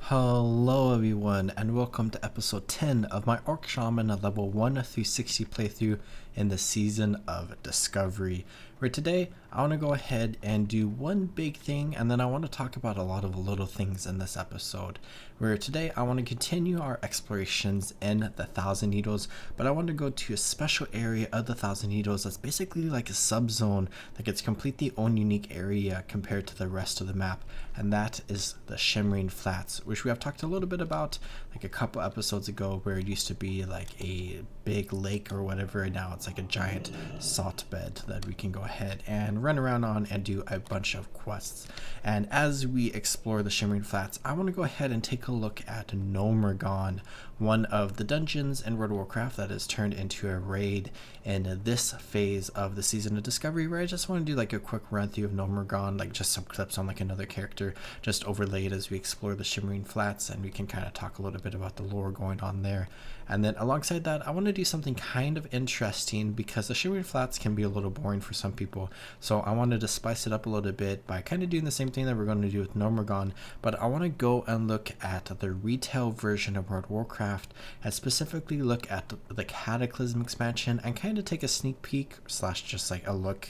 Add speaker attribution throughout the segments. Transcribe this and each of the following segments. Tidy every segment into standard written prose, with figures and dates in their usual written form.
Speaker 1: Hello everyone and welcome to episode 10 of my Orc Shaman level 1 through 60 playthrough in the Season of Discovery, where today I want to go ahead and do one big thing and then I want to talk about a lot of little things in this episode, where today I want to continue our explorations in the Thousand Needles, but I want to go to a special area of the Thousand Needles that's basically like a subzone that gets completely own unique area compared to the rest of the map, and that is the Shimmering Flats, which we have talked a little bit about like a couple episodes ago, where it used to be like a big lake or whatever, and now it's like a giant salt bed that we can go ahead and run around on and do a bunch of quests. And as we explore the Shimmering Flats, I want to go ahead and take a look at Gnomeregan, one of the dungeons in World of Warcraft that is turned into a raid in this phase of the Season of Discovery, where I just want to do like a quick run through of Gnomeregan, like just some clips on like another character just overlaid as we explore the Shimmering Flats, and we can kind of talk a little bit about the lore going on there. And then alongside that, I want to do something kind of interesting because the Shimmering Flats can be a little boring for some people, so I wanted to spice it up a little bit by kind of doing the same thing that we're going to do with Gnomeregan, but I want to go and look at the retail version of World of Warcraft and specifically look at the Cataclysm expansion and kind of take a sneak peek slash just like a look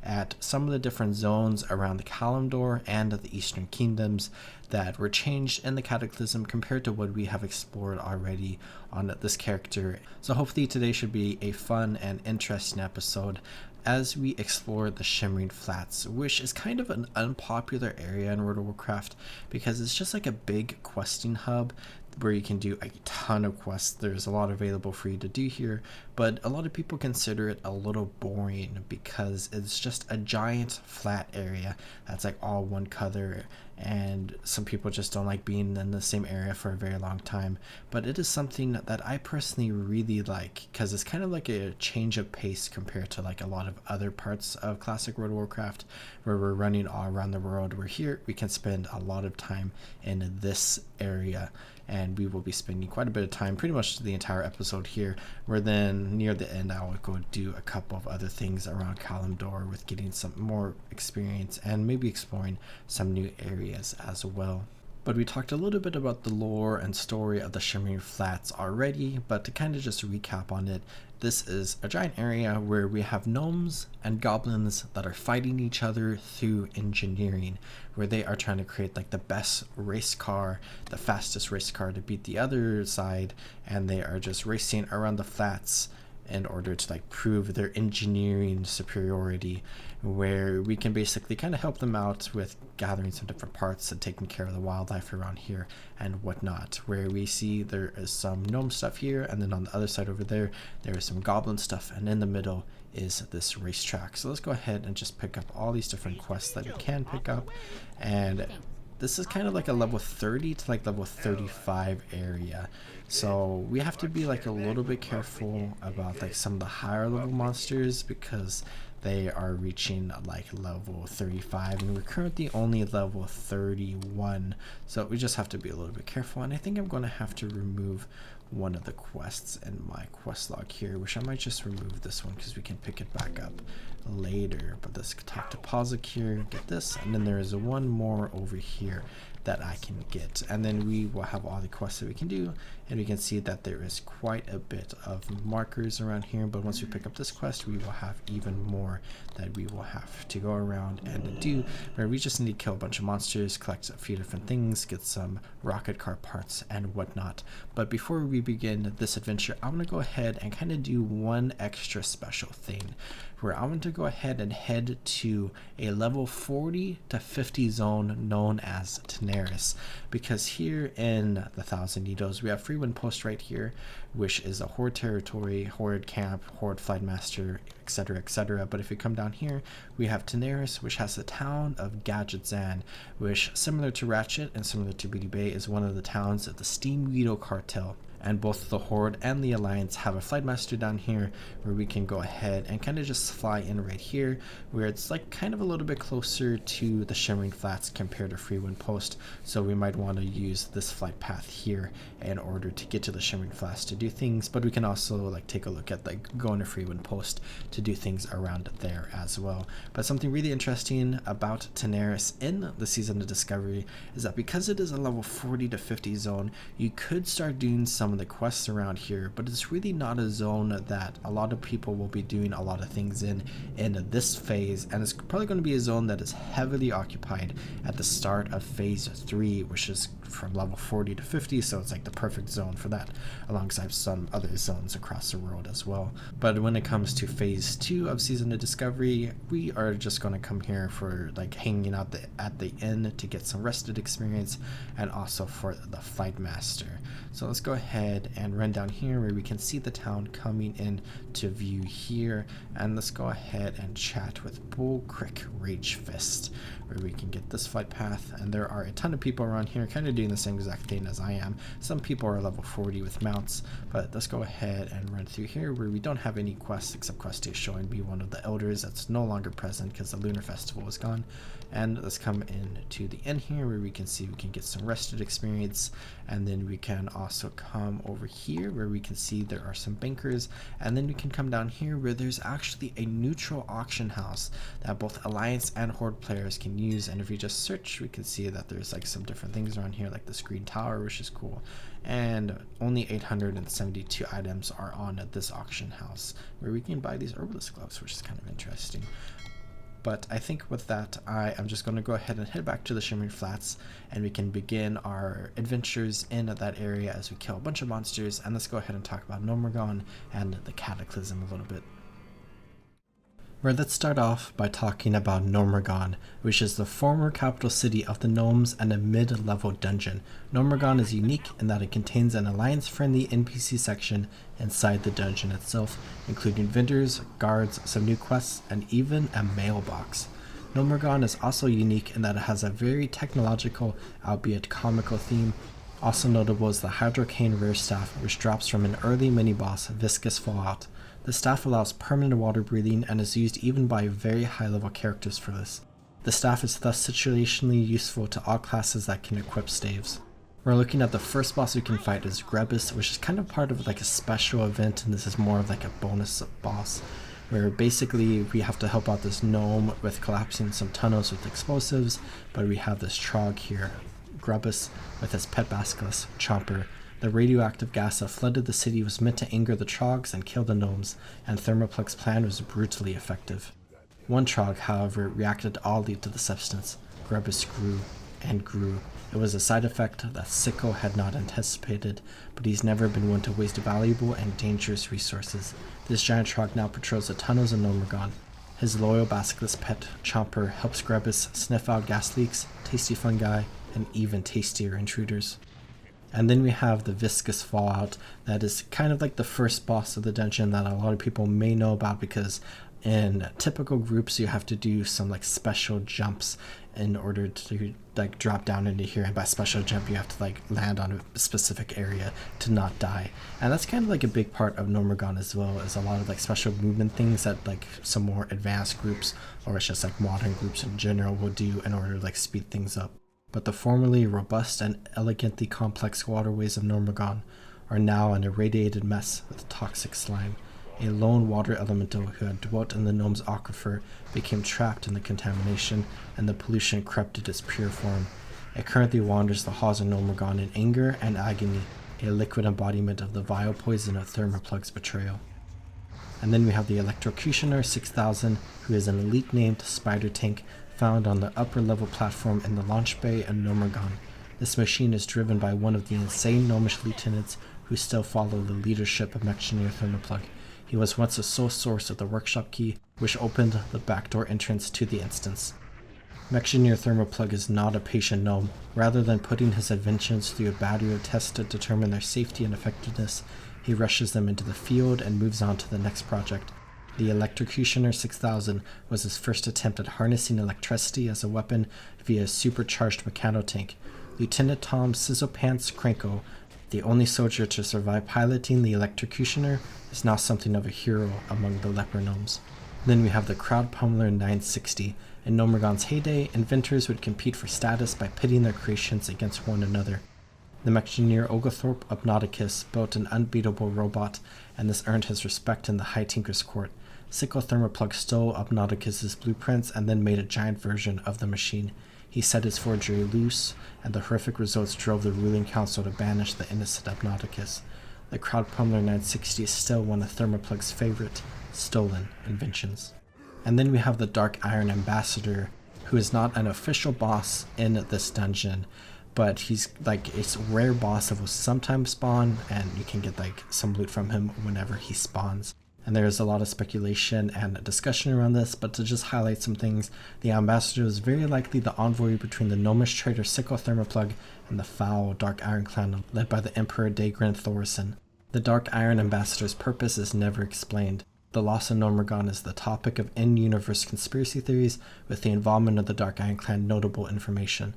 Speaker 1: at some of the different zones around the Kalimdor and the Eastern Kingdoms that were changed in the Cataclysm compared to what we have explored already on this character. So hopefully today should be a fun and interesting episode as we explore the Shimmering Flats, which is kind of an unpopular area in World of Warcraft because it's just like a big questing hub where you can do a ton of quests. There's a lot available for you to do here, but a lot of people consider it a little boring because it's just a giant flat area that's like all one color, and some people just don't like being in the same area for a very long time. But it is something that I personally really like because it's kind of like a change of pace compared to like a lot of other parts of classic World of Warcraft where we're running all around the world. We're here, we can spend a lot of time in this area, and we will be spending quite a bit of time, pretty much the entire episode here, where then near the end I will go do a couple of other things around Kalimdor with getting some more experience and maybe exploring some new areas as well. But we talked a little bit about the lore and story of the Shimmering Flats already, but to kind of just recap on it, this is a giant area where we have gnomes and goblins that are fighting each other through engineering, where they are trying to create like the best race car, the fastest race car to beat the other side, and they are just racing around the flats in order to like prove their engineering superiority, where we can basically kind of help them out with gathering some different parts and taking care of the wildlife around here and whatnot, where we see there is some gnome stuff here, and then on the other side over there is some goblin stuff, and in the middle is this racetrack. So let's go ahead and just pick up all these different quests that we can pick up, and this is kind of like a level 30 to like level 35 area, so we have to be like a little bit careful about like some of the higher level monsters because they are reaching like level 35 and we're currently only level 31, so we just have to be a little bit careful. And I think I'm going to have to remove one of the quests in my quest log here, which I might just remove this one because we can pick it back up later. But let's talk to Pazik here, get this, and then there is one more over here that I can get, and then we will have all the quests that we can do, and we can see that there is quite a bit of markers around here. But once we pick up this quest, we will have even more that we will have to go around and do, where we just need to kill a bunch of monsters, collect a few different things, get some rocket car parts and whatnot. But before we begin this adventure, I'm going to go ahead and kind of do one extra special thing, where I want to go ahead and head to a level 40 to 50 zone known as Daenerys, because here in the Thousand Needles we have Freewind Post right here, which is a horde territory, horde camp, horde flight master, etc, etc. But if we come down here, we have Daenerys, which has the town of Gadgetzan, which, similar to Ratchet and similar to Beatty Bay, is one of the towns of the Steam Weedle cartel. and both the Horde and the Alliance have a Flight Master down here where we can go ahead and kind of just fly in right here, where it's like kind of a little bit closer to the Shimmering Flats compared to Freewind Post. So we might want to use this flight path here in order to get to the Shimmering Flats to do things, but we can also like take a look at like going to Freewind Post to do things around there as well. But something really interesting about Daenerys in the Season of Discovery is that because it is a level 40 to 50 zone, you could start doing some of the quests around here, but it's really not a zone that a lot of people will be doing a lot of things in this phase, and it's probably going to be a zone that is heavily occupied at the start of phase 3, which is from level 40 to 50, so it's like the perfect zone for that, alongside some other zones across the world as well. But when it comes to phase 2 of Season of Discovery, we are just going to come here for like hanging out at the inn to get some rested experience, and also for the Fight Master. So let's go ahead and run down here where we can see the town coming in to view here, and let's go ahead and chat with Bull Crick Ragefist, where we can get this flight path. And there are a ton of people around here kind of doing the same exact thing as I am. Some people are level 40 with mounts, but let's go ahead and run through here where we don't have any quests except quest to showing me one of the elders that's no longer present because the Lunar Festival is gone. And let's come in to the inn here where we can see we can get some rested experience, and then we can also come over here where we can see there are some bankers, and then we can come down here where there's actually a neutral auction house that both Alliance and Horde players can use. And if we just search, we can see that there's like some different things around here, like the Screen Tower, which is cool, and only 872 items are on this auction house where we can buy these herbalist gloves, which is kind of interesting. But I think with that, I am just going to go ahead and head back to the Shimmering Flats, and we can begin our adventures in that area as we kill a bunch of monsters. And let's go ahead and talk about Gnomeregan and the Cataclysm a little bit. Let's start off by talking about Gnomeregan, which is the former capital city of the gnomes and a mid-level dungeon. Gnomeregan is unique in that it contains an Alliance-friendly NPC section inside the dungeon itself, including vendors, guards, some new quests, and even a mailbox. Gnomeregan is also unique in that it has a very technological, albeit comical theme. Also notable is the Hydrocane Rare Staff, which drops from an early mini-boss, Viscous Fallout. The staff allows permanent water breathing and is used even by very high level characters for this. The staff is thus situationally useful to all classes that can equip staves. We're looking at the first boss we can fight is Grebus, which is kind of part of like a special event, and this is more of like a bonus boss, where basically we have to help out this gnome with collapsing some tunnels with explosives. But we have this Trog here, Grebus, with his pet basilisk, Chomper. The radioactive gas that flooded the city was meant to anger the Trogs and kill the gnomes, and Thermoplug's plan was brutally effective. One Trog, however, reacted oddly to the substance. Grebus grew and grew. It was a side effect that Sicko had not anticipated, but he's never been one to waste valuable and dangerous resources. This giant Trog now patrols the tunnels of Gnomeregan. His loyal basilisk pet, Chomper, helps Grebus sniff out gas leaks, tasty fungi, and even tastier intruders. And then we have the Viscous Fallout, that is kind of like the first boss of the dungeon that a lot of people may know about, because in typical groups you have to do some like special jumps in order to like drop down into here, and by special jump you have to like land on a specific area to not die. And that's kind of like a big part of Gnomeregan as well, is a lot of like special movement things that like some more advanced groups, or it's just like modern groups in general, will do in order to like speed things up. But the formerly robust and elegantly complex waterways of Gnomeregan are now an irradiated mess with toxic slime. A lone water elemental who had dwelt in the gnome's aquifer became trapped in the contamination, and the pollution corrupted its pure form. It currently wanders the halls of Gnomeregan in anger and agony, a liquid embodiment of the vile poison of Thermoplug's betrayal. And then we have the Electrocutioner 6000, who is an elite named spider tank found on the upper level platform in the launch bay in Gnomeregan. This machine is driven by one of the insane gnomish lieutenants who still follow the leadership of Mechanier Thermoplug. He was once the sole source of the workshop key, which opened the backdoor entrance to the instance. Mechanier Thermoplug is not a patient gnome. Rather than putting his inventions through a battery of tests to determine their safety and effectiveness, he rushes them into the field and moves on to the next project. The Electrocutioner 6000 was his first attempt at harnessing electricity as a weapon via a supercharged mechanotank. Lieutenant Tom Sizzlepants Cranko, The only soldier to survive piloting the electrocutioner is now something of a hero among the leper gnomes. Then we have the Crowd Pummeler 960. In Gnomeregan's heyday, inventors would compete for status by pitting their creations against one another. The mech engineer Oglethorpe of Nauticus built an unbeatable robot, and this earned his respect in the High Tinker's court. Sickle Thermoplug stole Nauticus's blueprints and then made a giant version of the machine. He set his forgery loose, and the horrific results drove the ruling council to banish the innocent Nauticus. The Crowd Pummeler 960 is still one of Thermoplug's favorite stolen inventions. And then we have the Dark Iron Ambassador, who is not an official boss in this dungeon, but he's like a rare boss that will sometimes spawn, and you can get like some loot from him whenever he spawns. And there is a lot of speculation and discussion around this, but to just highlight some things, the Ambassador is very likely the envoy between the gnomish traitor Sickle Thermoplug and the foul Dark Iron clan led by the Emperor Daegrin Thorson. The Dark Iron Ambassador's purpose is never explained. The loss of Gnomeregan is the topic of in-universe conspiracy theories, with the involvement of the Dark Iron clan notable information.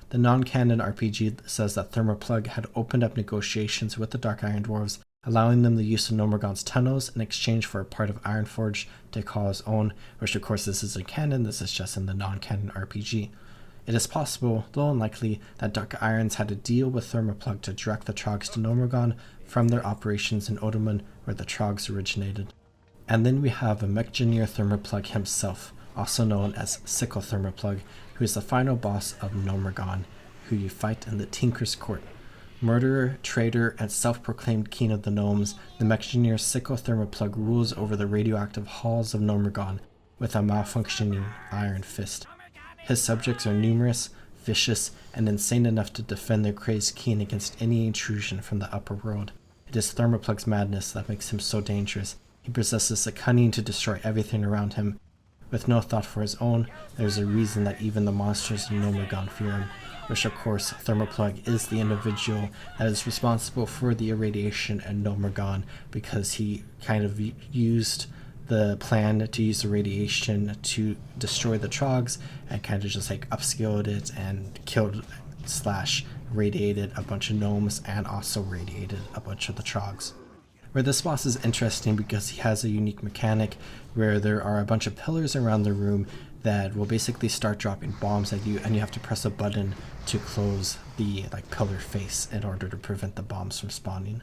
Speaker 1: The non-canon RPG says that Thermoplug had opened up negotiations with the Dark Iron Dwarves, allowing them the use of Gnomeregan's tunnels in exchange for a part of Ironforge to call his own, which of course this isn't canon, this is just in the non-canon RPG. It is possible, though unlikely, that Dark Irons had a deal with Thermoplug to direct the Trogs to Gnomeregan from their operations in Odoman, where the Trogs originated. And then we have a mech engineer Thermoplug himself, also known as Sickle Thermoplug, who is the final boss of Gnomeregan, who you fight in the Tinker's Court. Murderer, traitor, and self-proclaimed king of the gnomes, the mech engineer Sickle Thermoplug rules over the radioactive halls of Gnomeregan with a malfunctioning iron fist. His subjects are numerous, vicious, and insane enough to defend their crazed king against any intrusion from the upper world. It is Thermoplug's madness that makes him so dangerous. He possesses the cunning to destroy everything around him. With no thought for his own, there is a reason that even the monsters in Gnomeregan fear him, which of course Thermoplug is the individual that is responsible for the irradiation in Gnomeregan, because he kind of used the plan to use the radiation to destroy the Trogs and kind of just like upscaled it and killed / radiated a bunch of gnomes and also radiated a bunch of the Trogs. Where this boss is interesting because he has a unique mechanic where there are a bunch of pillars around the room that will basically start dropping bombs at you, and you have to press a button to close the pillar face in order to prevent the bombs from spawning.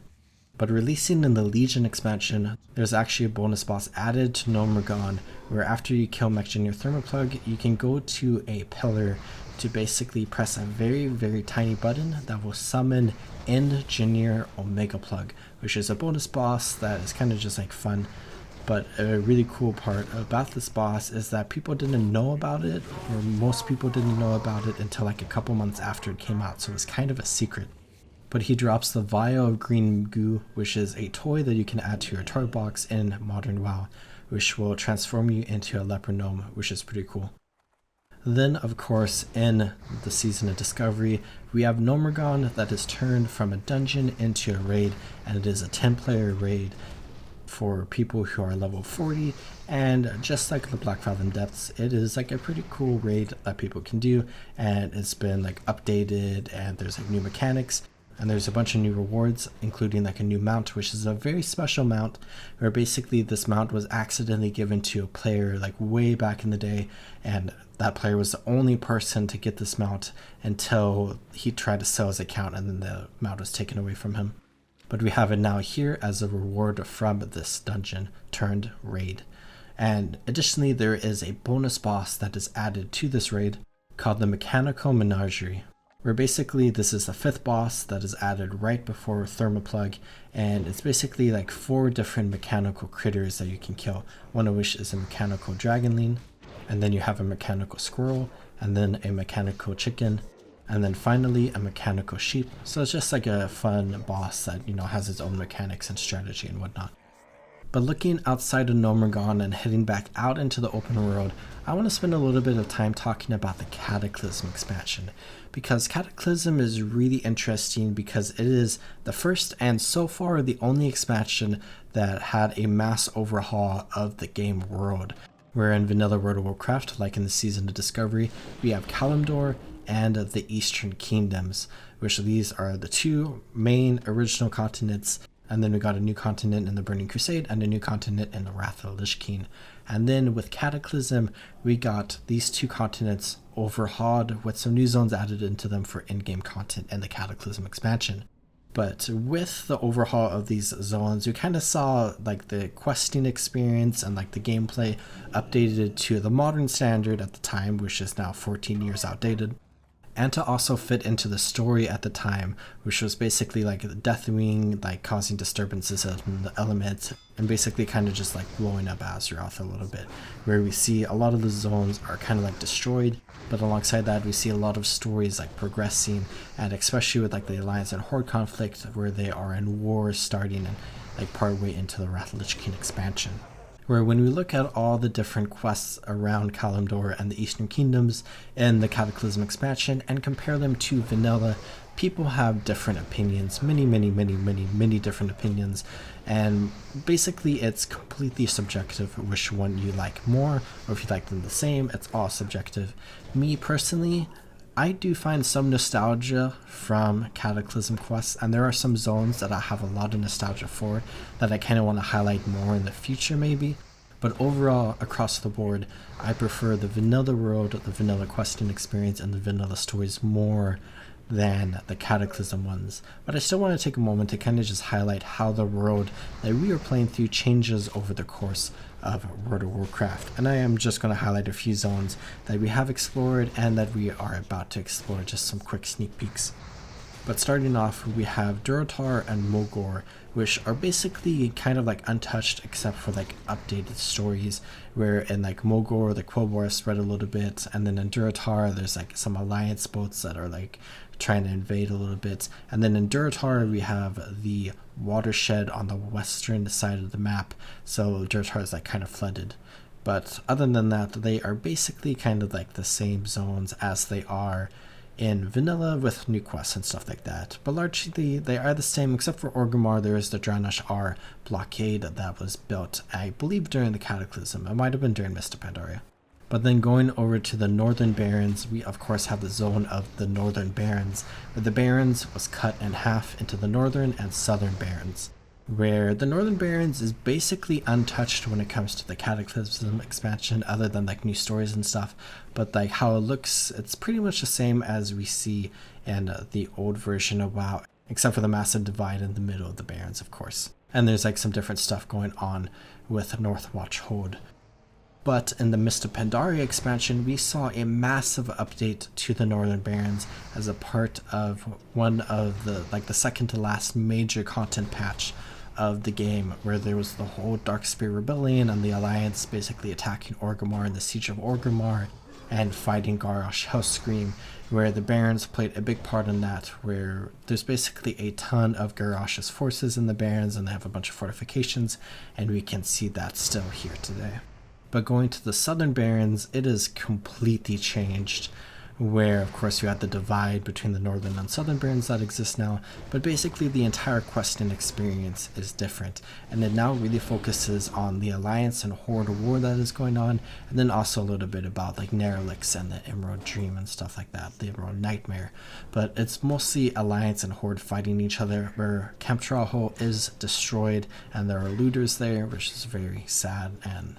Speaker 1: But releasing in the Legion expansion, there's actually a bonus boss added to Gnomeregan where after you kill Mech Engineer Thermoplug, you can go to a pillar to basically press a very, very tiny button that will summon Engineer Omega Plug, which is a bonus boss that is kind of just like fun. But a really cool part about this boss is that people didn't know about it, or most people didn't know about it until like a couple months after it came out, so it's kind of a secret. But he drops the Vial of Green Goo, which is a toy that you can add to your toy box in Modern WoW, which will transform you into a leper gnome, which is pretty cool. Then, of course, in the Season of Discovery, we have Gnomeregan that is turned from a dungeon into a raid, and it is a 10-player raid for people who are level 40, and just like the Black Fathom Depths, it is like a pretty cool raid that people can do, and it's been like updated, and there's like new mechanics, and there's a bunch of new rewards, including like a new mount, which is a very special mount, where basically this mount was accidentally given to a player like way back in the day, and that player was the only person to get this mount until he tried to sell his account, and then the mount was taken away from him. But we have it now here as a reward from this dungeon turned raid. And additionally, there is a bonus boss that is added to this raid called the Mechanical Menagerie, where basically this is the 5th boss that is added right before Thermoplug, and it's basically like 4 different mechanical critters that you can kill, one of which is a mechanical dragonling, and then you have a mechanical squirrel, and then a mechanical chicken, and then finally a mechanical sheep. So it's just like a fun boss that, you know, has its own mechanics and strategy and whatnot. But looking outside of Gnomeregan and heading back out into the open world, I want to spend a little bit of time talking about the Cataclysm expansion, because Cataclysm is really interesting because it is the first and so far the only expansion that had a mass overhaul of the game world. Where in vanilla World of Warcraft, like in the Season of Discovery, we have Kalimdor and the Eastern Kingdoms, which these are the two main original continents. And then we got a new continent in the Burning Crusade and a new continent in the Wrath of the Lich King. And then with Cataclysm, we got these two continents overhauled with some new zones added into them for in-game content in the Cataclysm expansion. But with the overhaul of these zones, we kind of saw like the questing experience and like the gameplay updated to the modern standard at the time, which is now 14 years outdated. And to also fit into the story at the time, which was basically like Deathwing, like causing disturbances in the elements, and basically kind of just like blowing up Azeroth a little bit, where we see a lot of the zones are kind of like destroyed, but alongside that we see a lot of stories like progressing, and especially with like the Alliance and Horde conflict, where they are in war starting and like part way into the Wrath of the Lich King expansion. Where when we look at all the different quests around Kalimdor and the Eastern Kingdoms in the Cataclysm expansion and compare them to vanilla, people have different opinions, many different opinions, and basically it's completely subjective which one you like more, or if you like them the same, it's all subjective. Me personally, I do find some nostalgia from Cataclysm quests, and there are some zones that I have a lot of nostalgia for that I kind of want to highlight more in the future maybe. But overall, across the board, I prefer the vanilla world, the vanilla questing experience, and the vanilla stories more than the Cataclysm ones. But I still want to take a moment to kind of just highlight how the world that we are playing through changes over the course of World of Warcraft. And I am just going to highlight a few zones that we have explored and that we are about to explore, just some quick sneak peeks. But starting off, we have Durotar and Mogor, which are basically kind of like untouched except for like updated stories, where in like Mogor the Quillbor is spread a little bit, and then in Durotar there's like some alliance boats that are like trying to invade a little bit, and then in Durotar we have the watershed on the western side of the map, so Durotar is like kind of flooded. But other than that, they are basically kind of like the same zones as they are in vanilla with new quests and stuff like that. But largely they are the same, except for Orgrimmar. There is the Dranash R blockade that was built, I believe, during the Cataclysm. It might have been during Mist of Pandaria. But then going over to the Northern Barrens, we of course have the zone of the Northern Barrens, where the Barrens was cut in half into the Northern and Southern Barrens, where the Northern Barrens is basically untouched when it comes to the Cataclysm expansion, other than like new stories and stuff. But like how it looks, it's pretty much the same as we see in the old version of WoW, except for the massive divide in the middle of the Barrens, of course. And there's like some different stuff going on with Northwatch Hold. But in the Mist of Pandaria expansion, we saw a massive update to the Northern Barrens as a part of one of the, like the second to last major content patch of the game, where there was the whole Darkspear Rebellion and the Alliance basically attacking Orgrimmar in the Siege of Orgrimmar and fighting Garrosh Hellscream, where the Barrens played a big part in that, where there's basically a ton of Garrosh's forces in the Barrens and they have a bunch of fortifications, and we can see that still here today. But going to the Southern Barrens, it is completely changed, where of course you had the divide between the Northern and Southern Barrens that exists now, but basically the entire questing experience is different, and it now really focuses on the Alliance and Horde war that is going on, and then also a little bit about like Nerelix and the Emerald Dream and stuff like that, the Emerald Nightmare. But it's mostly Alliance and Horde fighting each other, where Camp Traho is destroyed and there are looters there, which is very sad and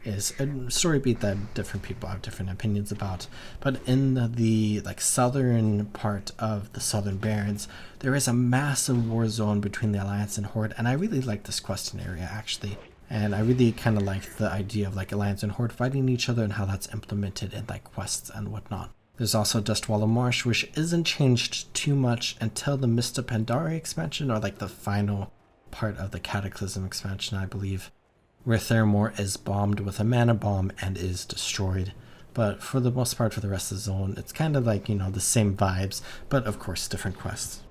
Speaker 1: is a story beat that different people have different opinions about. But in the like southern part of the Southern Barrens, there is a massive war zone between the Alliance and Horde, and I really like this questing area actually, and I really kind of like the idea of like Alliance and Horde fighting each other and how that's implemented in like quests and whatnot. There's also Dustwallow Marsh, which isn't changed too much until the Mist of Pandaria expansion, or like the final part of the Cataclysm expansion, I believe, where Theramore is bombed with a mana bomb and is destroyed. But for the most part, for the rest of the zone, it's kind of like, you know, the same vibes, but of course different quests.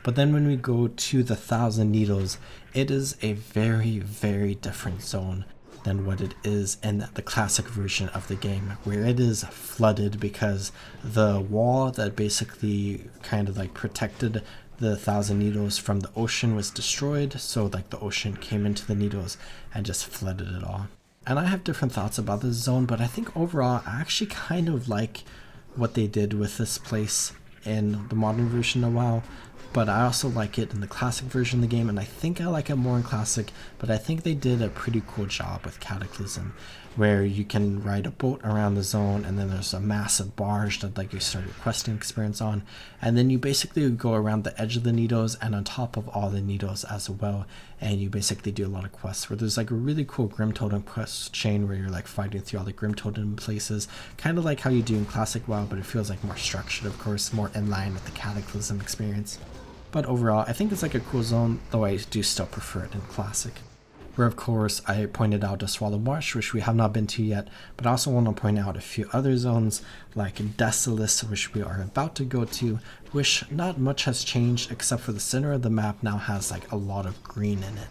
Speaker 1: But then when we go to the Thousand Needles, it is a very different zone than what it is in the classic version of the game, where it is flooded because the wall that basically kind of like protected the Thousand Needles from the ocean was destroyed, so like the ocean came into the Needles and just flooded it all. And I have different thoughts about this zone, but I think overall I actually kind of like what they did with this place in the modern version of WoW, but I also like it in the classic version of the game, and I think I like it more in classic, but I think they did a pretty cool job with Cataclysm, where you can ride a boat around the zone, and then there's a massive barge that like you start your questing experience on, and then you basically go around the edge of the Nidos and on top of all the Nidos as well, and you basically do a lot of quests where there's like a really cool Grim Totem quest chain where you're like fighting through all the Grim Totem places, kind of like how you do in classic WoW, but it feels like more structured, of course, more in line with the Cataclysm experience. But overall, I think it's like a cool zone, though I do still prefer it in classic. Where of course I pointed out the Swallow Marsh, which we have not been to yet, but I also want to point out a few other zones like Desolace, which we are about to go to, which not much has changed except for the center of the map now has like a lot of green in it,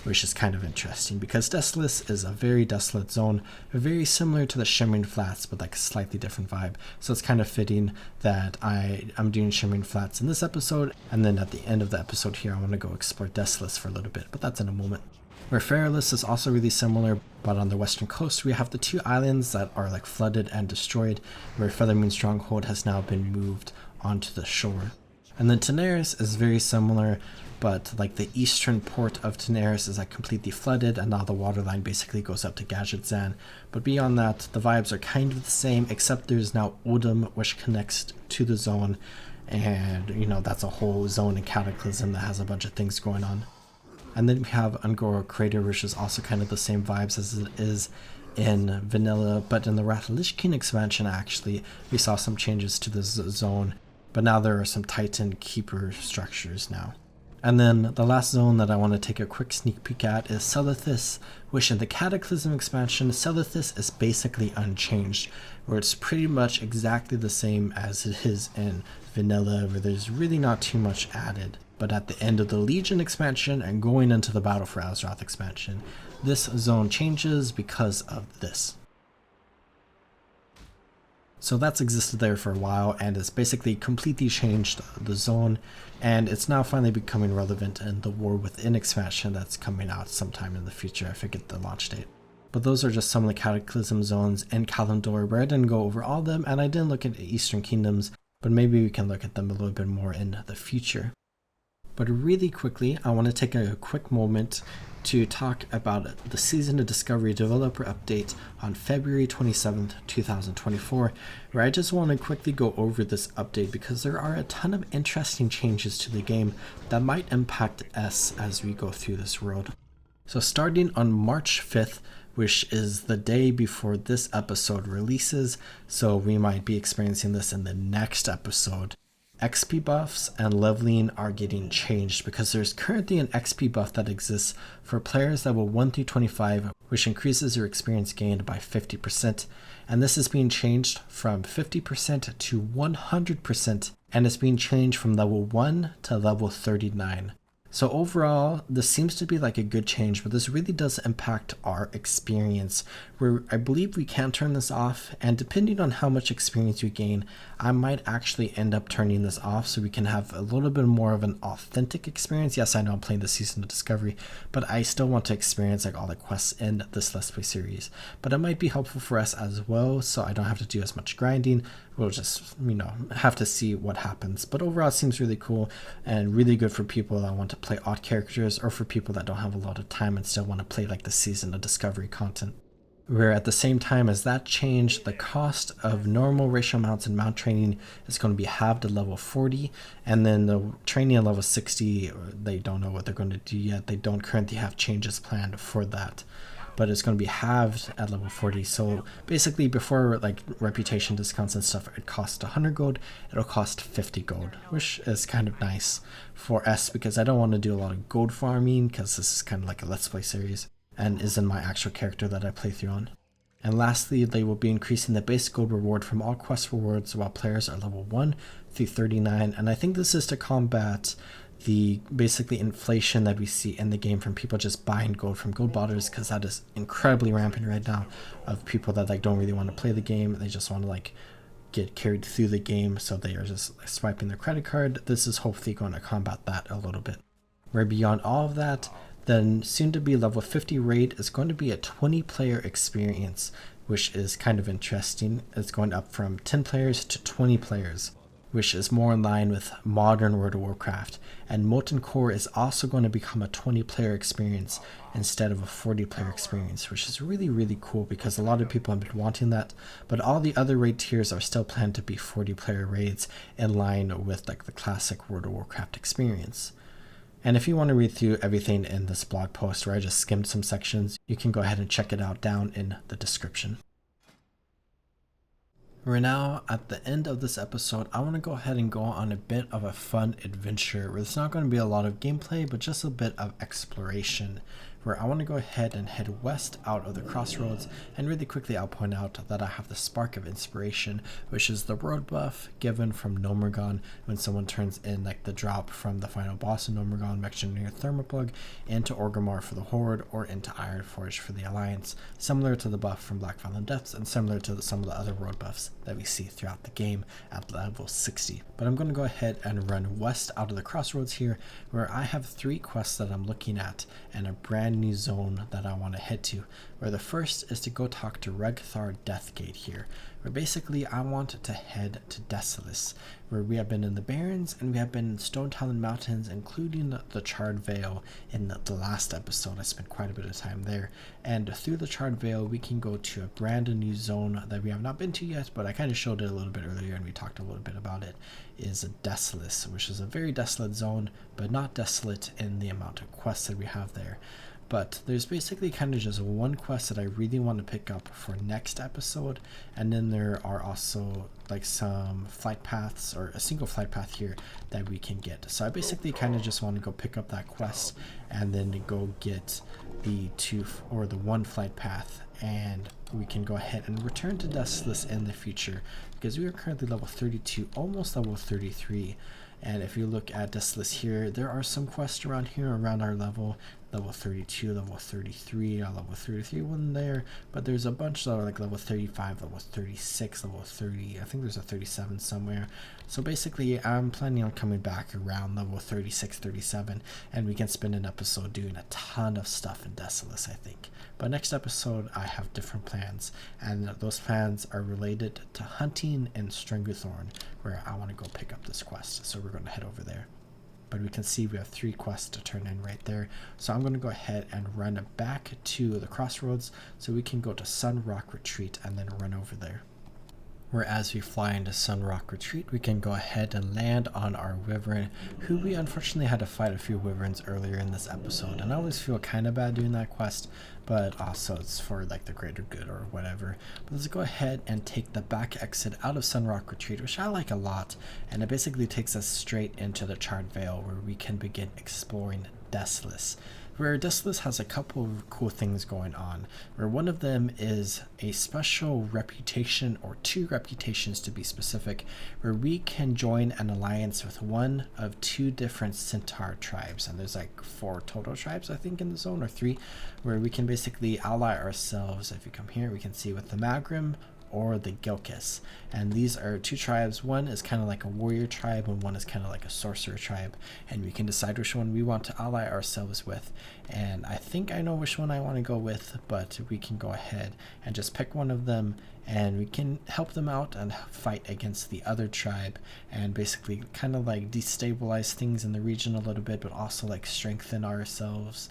Speaker 1: which is kind of interesting because Desolace is a very desolate zone, very similar to the Shimmering Flats, but like a slightly different vibe. So it's kind of fitting that I'm doing Shimmering Flats in this episode, and then at the end of the episode here I want to go explore Desolace for a little bit, but that's in a moment. Where Feralus is also really similar, but on the western coast we have the two islands that are like flooded and destroyed, where Feathermoon Stronghold has now been moved onto the shore. And then Tanaris is very similar, but like the eastern port of Tanaris is like completely flooded, and now the waterline basically goes up to Gadgetzan. But beyond that, the vibes are kind of the same, except there's now Odom, which connects to the zone, and you know, that's a whole zone in Cataclysm that has a bunch of things going on. And then we have Ungoro Crater, which is also kind of the same vibes as it is in vanilla, but in the Wrath of Lich King expansion actually we saw some changes to this zone, but now there are some Titan Keeper structures now. And then the last zone that I want to take a quick sneak peek at is Selithis, which in the Cataclysm expansion, Selithis is basically unchanged, where it's pretty much exactly the same as it is in vanilla, where there's really not too much added. But at the end of the Legion expansion and going into the Battle for Azeroth expansion, this zone changes because of this. So that's existed there for a while, and it's basically completely changed the zone, and it's now finally becoming relevant in the War Within expansion that's coming out sometime in the future. I forget the launch date. But those are just some of the Cataclysm zones in Kalimdor, where I didn't go over all of them, and I didn't look at Eastern Kingdoms, but maybe we can look at them a little bit more in the future. But really quickly, I want to take a quick moment to talk about the Season of Discovery developer update on February 27th, 2024, where I just want to quickly go over this update because there are a ton of interesting changes to the game that might impact us as we go through this world. So starting on March 5th, which is the day before this episode releases, so we might be experiencing this in the next episode, XP buffs and leveling are getting changed because there's currently an XP buff that exists for players level 1 through 25, which increases your experience gained by 50%, and this is being changed from 50% to 100%, and it's being changed from level 1 to level 39. So overall, this seems to be like a good change, but this really does impact our experience, where I believe we can turn this off, and depending on how much experience we gain, I might actually end up turning this off so we can have a little bit more of an authentic experience. Yes, I know I'm playing the Season of Discovery, but I still want to experience like all the quests in this Let's Play series. But it might be helpful for us as well, so I don't have to do as much grinding. We'll just, have to see what happens. But overall, it seems really cool and really good for people that want to play odd characters, or for people that don't have a lot of time and still want to play like the Season of Discovery content. Where at the same time as that change, the cost of normal racial mounts and mount training is going to be halved at level 40, and then the training at level 60, they don't know what they're going to do yet. They don't currently have changes planned for that, but it's going to be halved at level 40. So basically, before like reputation discounts and stuff, it cost 100 gold, it'll cost 50 gold, which is kind of nice for us because I don't want to do a lot of gold farming because this is kind of like a Let's Play series and isn't my actual character that I play through on. And lastly, they will be increasing the base gold reward from all quest rewards while players are level 1 through 39, and I think this is to combat the basically inflation that we see in the game from people just buying gold from gold botters, because that is incredibly rampant right now, of people that like don't really want to play the game. They just want to like get carried through the game, so they are just swiping their credit card. This is hopefully going to combat that a little bit. Where beyond all of that, then soon to be level 50 raid is going to be a 20 player experience, which is kind of interesting. It's going up from 10 players to 20 players, which is more in line with modern World of Warcraft. And Molten Core is also going to become a 20-player experience instead of a 40-player experience, which is really, really cool because a lot of people have been wanting that. But all the other raid tiers are still planned to be 40-player raids in line with like the classic World of Warcraft experience. And if you want to read through everything in this blog post where I just skimmed some sections, you can go ahead and check it out down in the description. We're now at the end of this episode. I want to go ahead and go on a bit of a fun adventure where there's not going to be a lot of gameplay, but just a bit of exploration, where I want to go ahead and head west out of the crossroads. And really quickly, I'll point out that I have the Spark of Inspiration, which is the road buff given from Gnomeregan when someone turns in like the drop from the final boss of Gnomeregan, Mechanier Thermoplug, into Orgrimmar for the Horde or into Ironforge for the Alliance, similar to the buff from Black Valen Depths and similar to some of the other road buffs that we see throughout the game at level 60. But I'm going to go ahead and run west out of the crossroads here, where I have 3 quests that I'm looking at and a brand new zone that I want to head to, where the first is to go talk to Regthar Deathgate here, where basically I want to head to Desolace, where we have been in the Barrens and we have been in Stone Talon Mountains, including the Charred Vale in the last episode. I spent quite a bit of time there, and through the Charred Vale we can go to a brand new zone that we have not been to yet, but I kind of showed it a little bit earlier and we talked a little bit about it, is Desolace, which is a very desolate zone, but not desolate in the amount of quests that we have there. But there's basically kind of just one quest that I really want to pick up for next episode, and then there are also like some flight paths or a single flight path here that we can get. So I basically kind of just want to go pick up that quest and then go get the 2 or the 1 flight path, and we can go ahead and return to Desolace in the future, because we are currently level 32, almost level 33. And if you look at Desolace here, there are some quests around here around our level 32, level 33, level 33 one there, but there's a bunch that are like level 35, level 36, level 30, I think there's a 37 somewhere. So basically I'm planning on coming back around level 36, 37, and we can spend an episode doing a ton of stuff in Desolace, I think. But next episode I have different plans, and those plans are related to hunting in Stranguthorn, where I want to go pick up this quest, so we're going to head over there. But we can see we have 3 quests to turn in right there, so I'm going to go ahead and run back to the crossroads so we can go to Sunrock Retreat and then run over there. Where as we fly into Sunrock Retreat, we can go ahead and land on our wyvern, who we unfortunately had to fight a few wyverns earlier in this episode, and I always feel kind of bad doing that quest, but also it's for like the greater good or whatever. But let's go ahead and take the back exit out of Sunrock Retreat, which I like a lot, and it basically takes us straight into the Charred Vale, where we can begin exploring Desolace. Where Desolace has a couple of cool things going on, where one of them is a special reputation, or 2 reputations to be specific, where we can join an alliance with one of 2 different centaur tribes, and there's like 4 total tribes I think in the zone, or 3, where we can basically ally ourselves. If you come here, we can see with the Magrim or the Gilkis, and these are 2 tribes. One is kind of like a warrior tribe and one is kind of like a sorcerer tribe, and we can decide which one we want to ally ourselves with. And I think I know which one I want to go with, but we can go ahead and just pick one of them, and we can help them out and fight against the other tribe, and basically kind of like destabilize things in the region a little bit, but also like strengthen ourselves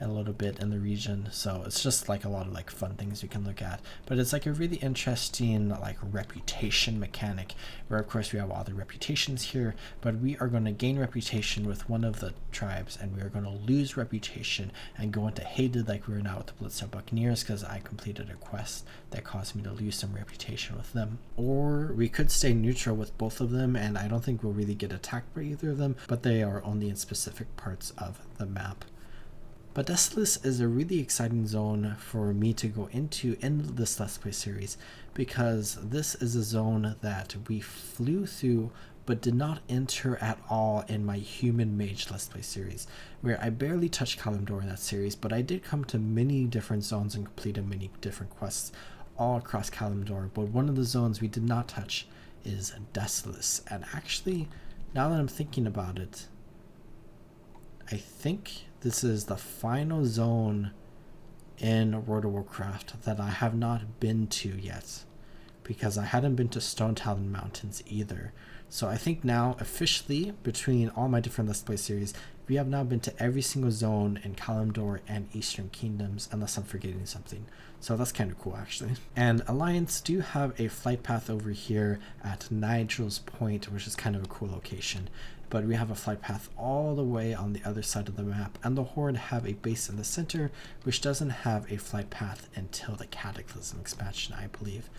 Speaker 1: a little bit in the region. So it's just like a lot of like fun things you can look at, but it's like a really interesting like reputation mechanic, where of course we have all the reputations here, but we are going to gain reputation with one of the tribes and we are going to lose reputation and go into hated like we are now with the Blitzstar Buccaneers, because I completed a quest that caused me to lose some reputation with them. Or we could stay neutral with both of them, and I don't think we'll really get attacked by either of them, but they are only in specific parts of the map. But Desolace is a really exciting zone for me to go into in this Let's Play series, because this is a zone that we flew through but did not enter at all in my Human Mage Let's Play series, where I barely touched Kalimdor in that series, but I did come to many different zones and completed many different quests all across Kalimdor. But one of the zones we did not touch is Desolace, and actually, now that I'm thinking about it, I think this is the final zone in World of Warcraft that I have not been to yet, because I hadn't been to Stone Talon Mountains either. So I think now officially between all my different Let's Play series, we have now been to every single zone in Kalimdor and Eastern Kingdoms, unless I'm forgetting something. So that's kind of cool actually. And Alliance do have a flight path over here at Nigel's Point, which is kind of a cool location. But we have a flight path all the way on the other side of the map, and the Horde have a base in the center, which doesn't have a flight path until the Cataclysm expansion, I believe.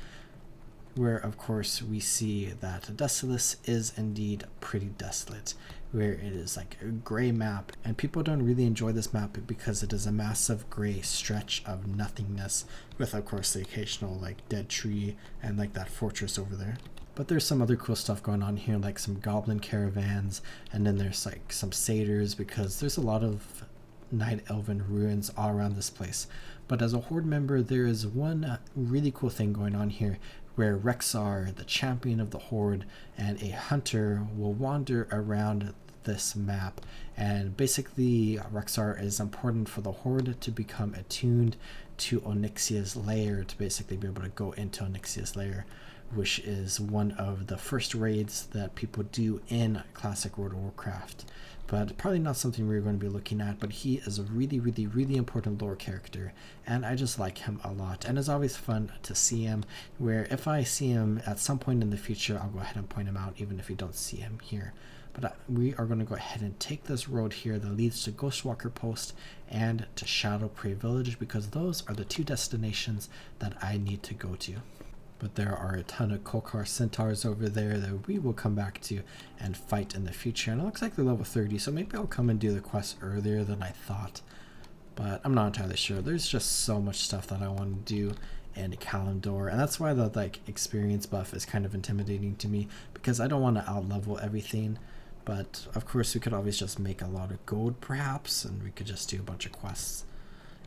Speaker 1: Where of course we see that Desolace is indeed pretty desolate, where it is like a gray map, and people don't really enjoy this map because it is a massive gray stretch of nothingness, with of course the occasional like dead tree and like that fortress over there. But there's some other cool stuff going on here, like some goblin caravans, and then there's like some satyrs, because there's a lot of night elven ruins all around this place. But as a Horde member, there is one really cool thing going on here, where Rexar, the champion of the Horde, and a hunter will wander around this map. And basically Rexar is important for the Horde to become attuned to Onyxia's lair, to basically be able to go into Onyxia's lair, which is one of the first raids that people do in classic World of Warcraft. But probably not something we're going to be looking at, but he is a really important lore character, and I just like him a lot. And it's always fun to see him, where if I see him at some point in the future, I'll go ahead and point him out, even if you don't see him here. But we are going to go ahead and take this road here that leads to Ghostwalker Post and to Shadowprey Village, because those are the two destinations that I need to go to. But there are a ton of Kokar centaurs over there that we will come back to and fight in the future. And it looks like they're level 30, so maybe I'll come and do the quest earlier than I thought. But I'm not entirely sure. There's just so much stuff that I want to do in Kalimdor, and that's why the like experience buff is kind of intimidating to me, because I don't want to outlevel everything. But of course we could always just make a lot of gold perhaps, and we could just do a bunch of quests.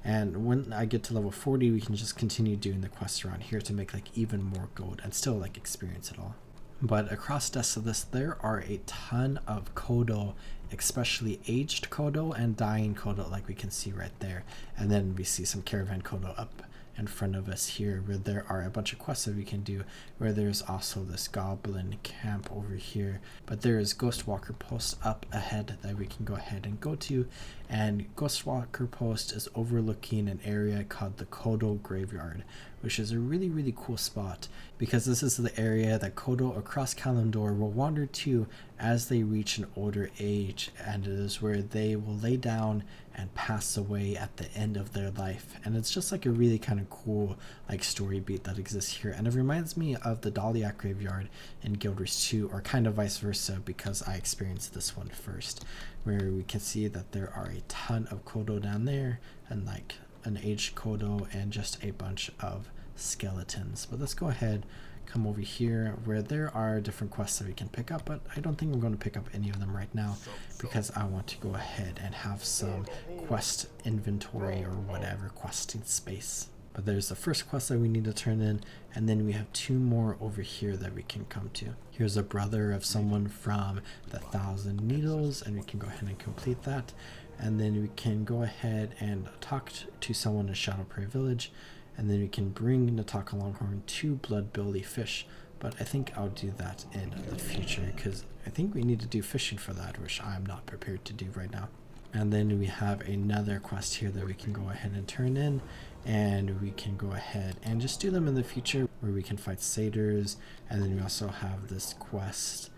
Speaker 1: And when I get to level 40, we can just continue doing the quests around here to make like even more gold and still like experience it all. But across Desolace, there are a ton of Kodo, especially aged Kodo and dying Kodo, like we can see right there. And then we see some caravan Kodo up in front of us here, where there are a bunch of quests that we can do, where there's also this goblin camp over here. But there is Ghostwalker Post up ahead that we can go ahead and go to, and Ghostwalker Post is overlooking an area called the Kodo Graveyard, which is a really cool spot, because this is the area that Kodo across Kalimdor will wander to as they reach an older age, and it is where they will lay down and pass away at the end of their life. And it's just like a really kind of cool like story beat that exists here, and it reminds me of the Daliak Graveyard in Guild Wars 2, or kind of vice versa, because I experienced this one first, where we can see that there are a ton of Kodo down there, and like an aged Kodo and just a bunch of skeletons. But let's go ahead, come over here where there are different quests that we can pick up, but I don't think I'm going to pick up any of them right now, because I want to go ahead and have some quest inventory or whatever, questing space. But there's the first quest that we need to turn in, and then we have two more over here that we can come to. Here's a brother of someone from the Thousand Needles, and we can go ahead and complete that. And then we can go ahead and talk to someone in Shadowprey Village, and then we can bring Nataka Longhorn to Blood Billy Fish. But I think I'll do that in the future, because I think we need to do fishing for that, which I'm not prepared to do right now. And then we have another quest here that we can go ahead and turn in, and we can go ahead and just do them in the future, where we can fight satyrs. And then we also have this quest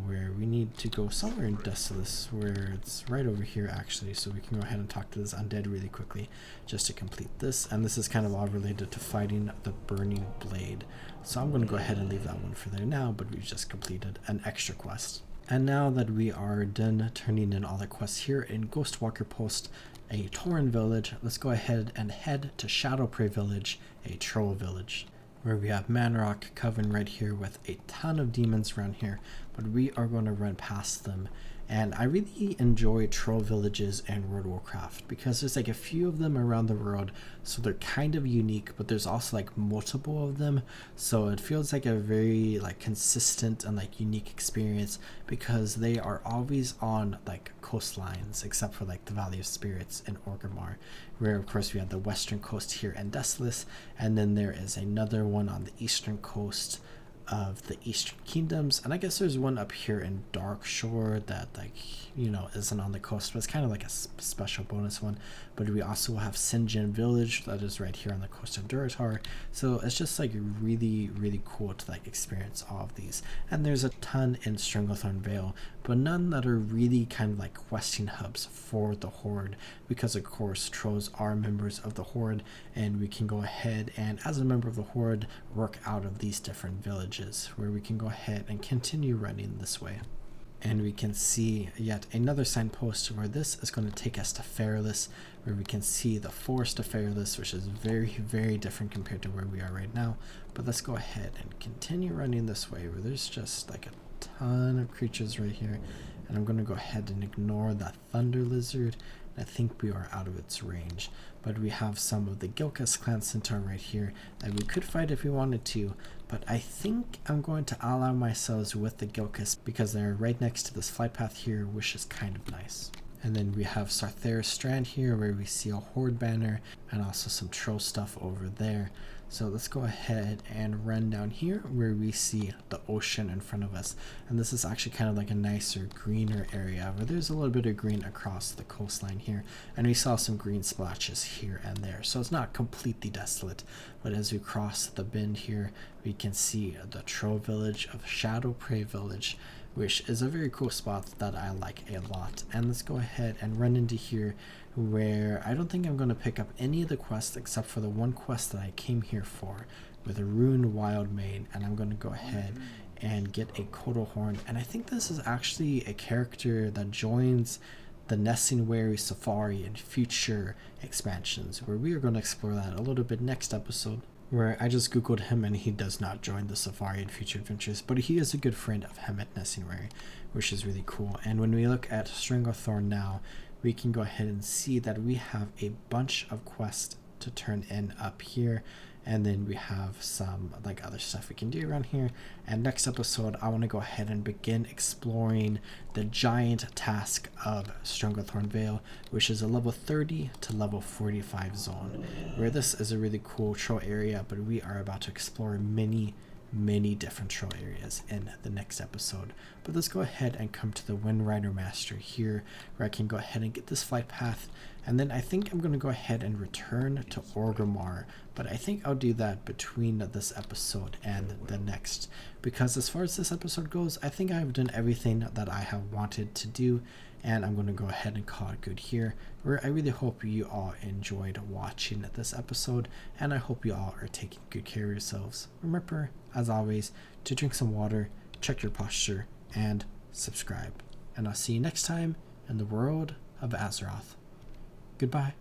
Speaker 1: where we need to go somewhere in Desolace, where it's right over here actually, so we can go ahead and talk to this undead really quickly just to complete this. And this is kind of all related to fighting the Burning Blade, so I'm going to go ahead and leave that one for there now, but we've just completed an extra quest. And now that we are done turning in all the quests here in Ghostwalker Post, a Tauren village, let's go ahead and head to Shadowprey Village, a troll village, where we have Manrock Coven right here with a ton of demons around here, but we are going to run past them. And I really enjoy troll villages in World of Warcraft, because there's like a few of them around the world, so they're kind of unique, but there's also like multiple of them, so it feels like a very like consistent and like unique experience, because they are always on like coastlines, except for like the Valley of Spirits in Orgrimmar, where of course we have the western coast here in Desolace, and then there is another one on the eastern coast of the Eastern Kingdoms, and I guess there's one up here in Darkshore that, like, you know, isn't on the coast, but it's kind of like a special bonus one. But we also have Sinjin Village that is right here on the coast of Durotar, so it's just like really cool to like experience all of these. And there's a ton in Stranglethorn Vale, but none that are really kind of like questing hubs for the Horde, because of course trolls are members of the Horde, and we can go ahead and, as a member of the Horde, work out of these different villages where we can go ahead and continue running this way. And we can see yet another signpost where this is going to take us to Feralus, where we can see the Forest of Feralus, which is very different compared to where we are right now. But let's go ahead and continue running this way, where there's just like a ton of creatures right here. And I'm going to go ahead and ignore that Thunder Lizard. I think we are out of its range, but we have some of the Gilkas clan centaur right here that we could fight if we wanted to, but I think I'm going to ally myself with the Gilkas because they're right next to this flight path here, which is kind of nice. And then we have Sartharis Strand here, where we see a Horde banner and also some troll stuff over there. So let's go ahead and run down here where we see the ocean in front of us. And this is actually kind of like a nicer, greener area where there's a little bit of green across the coastline here. And we saw some green splotches here and there. So it's not completely desolate. But as we cross the bend here, we can see the troll village of Shadow Prey Village, which is a very cool spot that I like a lot. And let's go ahead and run into here, where I don't think I'm going to pick up any of the quests except for the one quest that I came here for with a Ruined Wild Maid, and I'm going to go ahead and get a Kodo Horn. And I think this is actually a character that joins the Nesting Wary Safari in future expansions, where we are going to explore that a little bit next episode, where I just googled him and he does not join the Safari in future adventures, but he is a good friend of Hemet Nesting Wary, which is really cool. And when we look at Stranglethorn now, we can go ahead and see that we have a bunch of quests to turn in up here, and then we have some like other stuff we can do around here. And next episode I want to go ahead and begin exploring the giant task of Stranglethorn Vale, which is a level 30 to level 45 zone, where this is a really cool troll area, but we are about to explore many different troll areas in the next episode. But let's go ahead and come to the Windrider Master here, where I can go ahead and get this flight path, and then I think I'm going to go ahead and return to Orgrimmar, but I think I'll do that between this episode and the next, because as far as this episode goes, I think I've done everything that I have wanted to do, and I'm going to go ahead and call it good here, where I really hope you all enjoyed watching this episode, and I hope you all are taking good care of yourselves. Remember, as always, to drink some water, check your posture, and subscribe. And I'll see you next time in the world of Azeroth. Goodbye.